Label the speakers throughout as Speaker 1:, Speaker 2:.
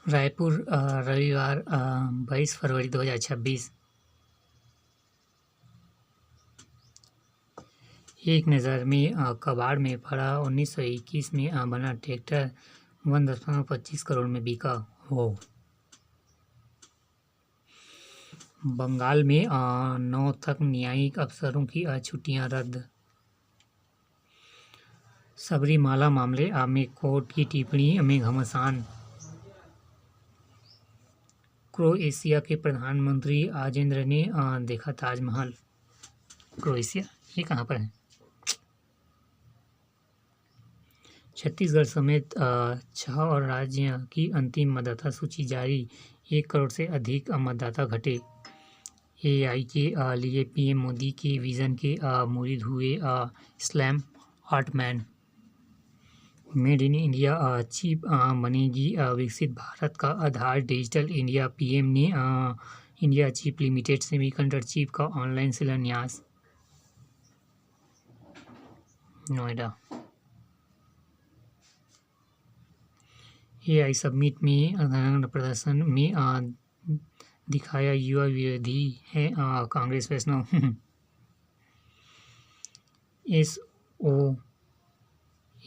Speaker 1: रायपुर रविवार 22 फरवरी 2026। एक नज़र में कबाड़ में पड़ा 1921 में बना ट्रैक्टर 1.25 करोड़ में बिका हो। बंगाल में 9 तक न्यायिक अफसरों की छुट्टियां रद्द। सबरीमाला मामले में कोर्ट की टिप्पणी में घमासान। क्रोएशिया के प्रधानमंत्री राजेंद्र ने देखा ताजमहल। क्रोएशिया ये कहाँ पर है? छत्तीसगढ़ समेत 6 और राज्य की अंतिम मतदाता सूची जारी। 1 करोड़ से अधिक मतदाता घटे। एआई के लिए पीएम मोदी के विजन के मुरीद हुए Sam Altman. Made in India chip बनेगी विकसित भारत का आधार। डिजिटल इंडिया पीएम ने India chip limited semiconductor chip का ऑनलाइन शिलान्यास। नोएडा एआई समिट में प्रदर्शन में दिखाया युवा विरोधी है कांग्रेस वैष्णव।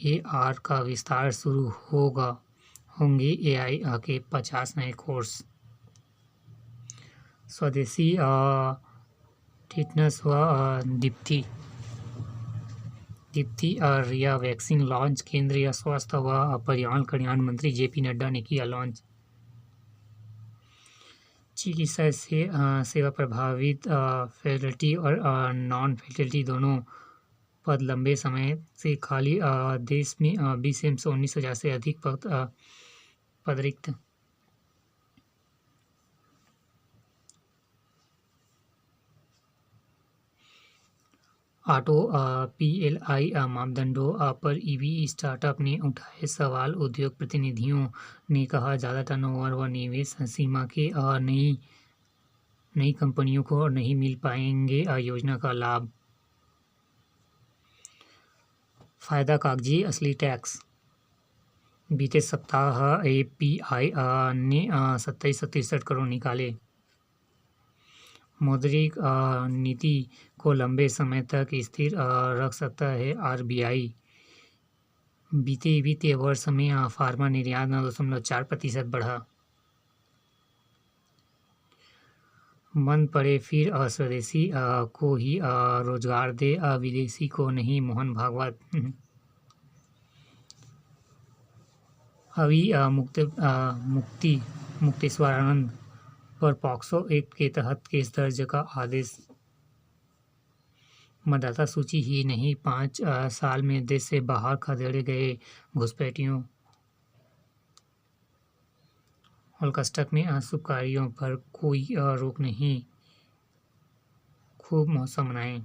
Speaker 1: SOAR का विस्तार शुरू होंगे एआई के 50 नए कोर्स। स्वदेशी टिटनस व रिया वैक्सीन लॉन्च। केंद्रीय स्वास्थ्य व परिवार कल्याण मंत्री जेपी नड्डा ने किया लॉन्च। चिकित्सा से सेवा प्रभावित फैकल्टी और नॉन फैकल्टी दोनों पद लंबे समय से खाली। देश में 20 से 19,000 से अधिक पद रिक्त। ऑटो PLI मापदंडों पर ईवी स्टार्टअप ने उठाए सवाल। उद्योग प्रतिनिधियों ने कहा ज़्यादा टर्नओवर व निवेश सीमा के नई कंपनियों को नहीं मिल पाएंगे योजना का लाभ। फायदा कागजी असली टैक्स। बीते सप्ताह API ने 27 करोड़ निकाले। मौद्रिक नीति को लंबे समय तक स्थिर रख सकता है RBI। बीते वित्तीय वर्ष में फार्मा निर्यात 9.4% बढ़ा। बंद पड़े फिर स्वदेशी को ही रोजगार दे विदेशी को नहीं। मोहन भागवत। अभी मुक्तेश्वरानंद पर पॉक्सो एक्ट के तहत केस दर्ज का आदेश। मतदाता सूची ही नहीं 5 साल में देश से बाहर खदेड़े गए घुसपैठियों। होलकस्टक में शुभ कार्यों पर कोई रोक नहीं। खूब मौसम मनाएं।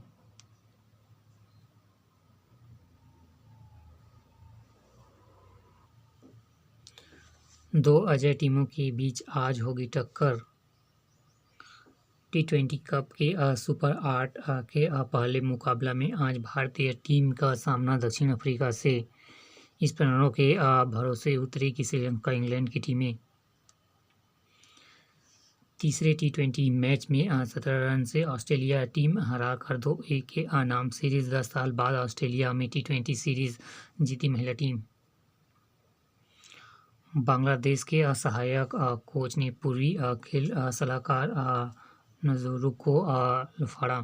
Speaker 1: दो अजय टीमों के बीच आज होगी टक्कर। T20 कप के सुपर 8 के पहले मुकाबला में आज भारतीय टीम का सामना दक्षिण अफ्रीका से। इस परिणाम के भरोसे उतरेगी श्रीलंका इंग्लैंड की टीमें। तीसरे T20 मैच में 17 रन से ऑस्ट्रेलिया टीम हराकर 2-1 के नाम सीरीज। 10 साल बाद ऑस्ट्रेलिया में T20 सीरीज जीती महिला टीम। बांग्लादेश के सहायक कोच ने पूर्वी खेल सलाहकार नजरू को लुफाड़ा।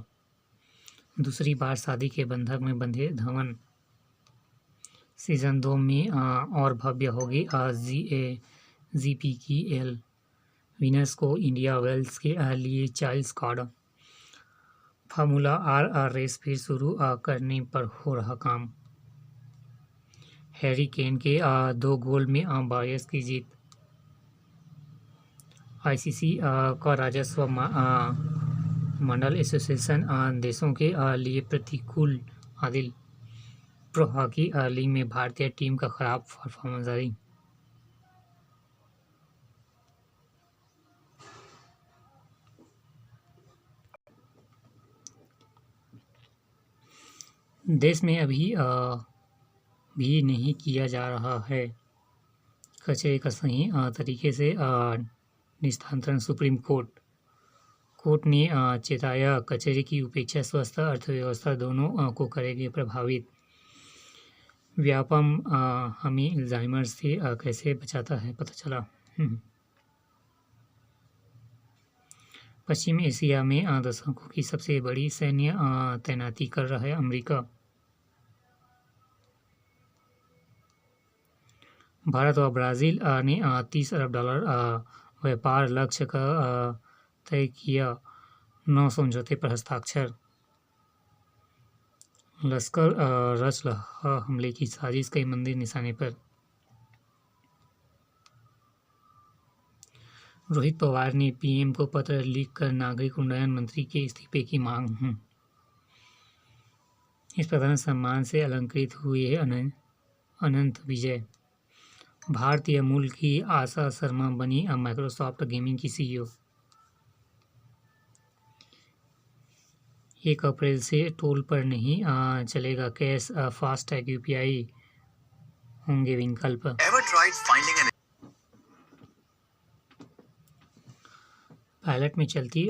Speaker 1: दूसरी बार शादी के बंधक में बंधे धवन। सीजन 2 में और भव्य होगी GPKL। विनर्स को इंडिया वेल्स के लिए wild card. Formula R race फिर शुरू करने पर हो रहा काम। हैरी केन के 2 गोल में बायर्स की जीत। ICC का राजस्व मंडल एसोसिएशन देशों के लिए प्रतिकूल। आदिल। प्रो हॉकी लीग में भारतीय टीम का खराब परफॉर्मेंस जारी। देश में अभी भी नहीं किया जा रहा है कचरे का सही तरीके से निस्तांतरण। सुप्रीम कोर्ट ने चेताया, कचरे की उपेक्षा स्वास्थ्य अर्थव्यवस्था दोनों को करेगी प्रभावित। व्यापम हमें अल्जाइमर से कैसे बचाता है, पता चला। पश्चिम एशिया में दशकों की सबसे बड़ी सैन्य तैनाती कर रहा है अमेरिका। भारत और ब्राज़ील ने $30 अरब व्यापार लक्ष्य का तय किया। 9 समझौते पर हस्ताक्षर। लश्कर रच रहा हमले की साजिश, कई मंदिर निशाने पर। रोहित पवार ने पीएम को पत्र लिखकर नागरिक उड्डयन मंत्री के इस्तीफे की मांग। इस प्रधान सम्मान से अलंकृत हुए अनंत विजय। भारतीय मूल की आशा शर्मा बनी माइक्रोसॉफ्ट गेमिंग की सीईओ। 1 अप्रैल से टोल पर नहीं चलेगा कैश, फास्टैग यूपीआई होंगे विकल्प। पायलट में चलती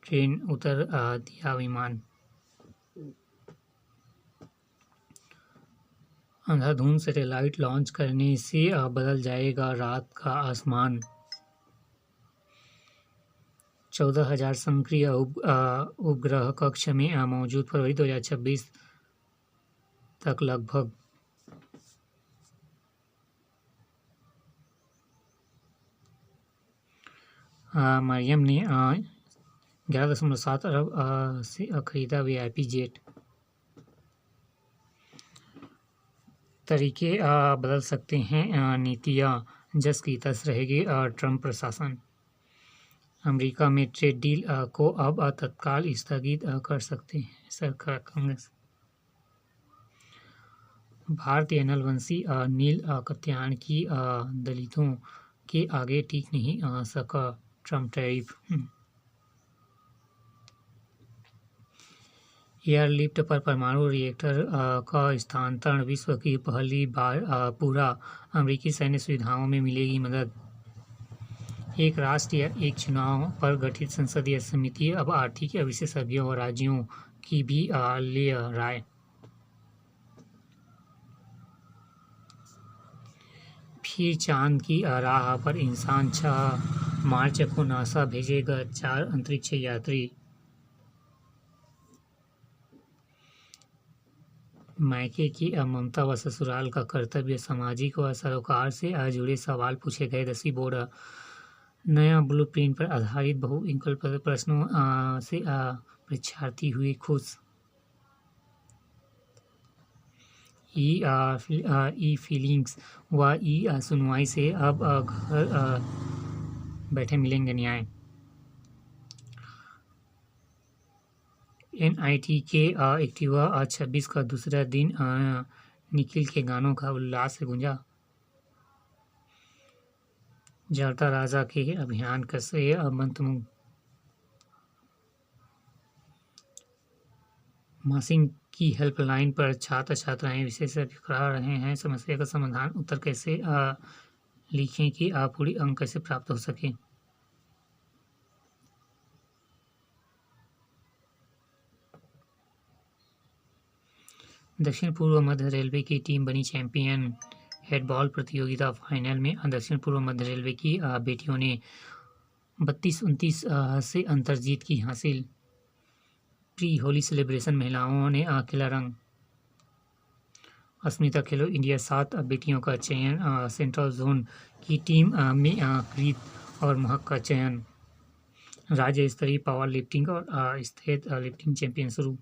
Speaker 1: ट्रेन उतर दिया विमान। अंधाधुंध सैटेलाइट लॉन्च करने से बदल जाएगा रात का आसमान। 14,000 सक्रिय उपग्रह कक्ष में मौजूद। फरवरी 2026 तक लगभग। मरियम ने 11.7 अरब से खरीदा वीआईपी जेट। तरीके बदल सकते हैं, नीतियाँ जस की तस रहेगी ट्रंप प्रशासन। अमेरिका में ट्रेड डील को अब तत्काल स्थगित कर सकते हैं सरकार, कांग्रेस। भारतीय नलवंशी नील कत्याण की दलितों के आगे टिक नहीं सका, ट्रंप टैरिफ। एयरलिफ्ट पर परमाणु रिएक्टर का स्थानांतरण। विश्व की पहली बार पूरा अमेरिकी सैन्य सुविधाओं में मिलेगी मदद। एक राष्ट्र एक चुनाव पर गठित संसदीय समिति अब आर्थिक विशेषज्ञों और राज्यों की भी ले राय। फिर चांद की राह पर इंसान। 6 मार्च को नासा भेजेगा 4 अंतरिक्ष यात्री। मायके की ममता व ससुराल का कर्तव्य। सामाजिक व सरोकार से जुड़े सवाल पूछे गए 10वीं बोर्ड। नया ब्लूप्रिंट पर आधारित बहुविकल्प प्रश्नों से परीक्षार्थी हुए खुश। ई फीलिंग्स व ई सुनवाई से अब घर बैठे मिलेंगे न्याय। एनआईटी के एक्टिवा 26 का दूसरा दिन निखिल के गानों का उल्लास से गूंजा। जड़ता राजा के अभियान कैसे मंत्रमुग्ध। मासिंग की हेल्पलाइन पर छात्र छात्राएं विशेषज्ञ करा रहे हैं समस्या का समाधान। उत्तर कैसे लिखें कि पूरी अंक कैसे प्राप्त हो सके। दक्षिण पूर्व मध्य रेलवे की टीम बनी चैंपियन। हेडबॉल प्रतियोगिता फाइनल में दक्षिण पूर्व मध्य रेलवे की बेटियों ने 32-29 से अंतर जीत की हासिल। प्री होली सेलिब्रेशन महिलाओं ने खिला रंग। अस्मिता खेलो इंडिया 7 बेटियों का चयन। सेंट्रल जोन की टीम में कृत और महक का चयन। राज्य स्तरीय पावर लिफ्टिंग और स्टेट लिफ्टिंग चैंपियन शुरू।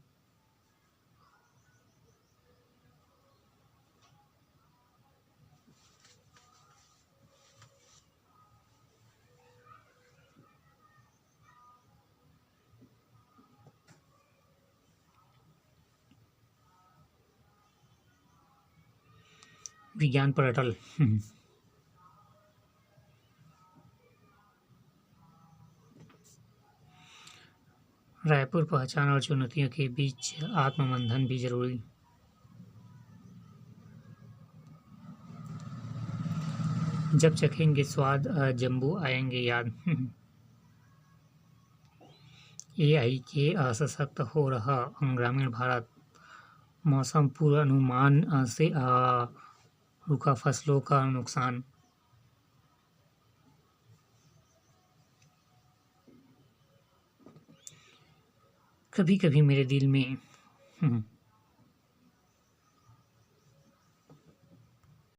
Speaker 1: विज्ञान पर अटल। रायपुर पहचान और चुनौतियों के बीच आत्ममंथन भी जरूरी। जब चखेंगे स्वाद जम्बू आएंगे याद। एआई के सशक्त हो रहा ग्रामीण भारत, मौसम पूर्वानुमान से रुका फसलों का नुकसान। कभी कभी मेरे दिल में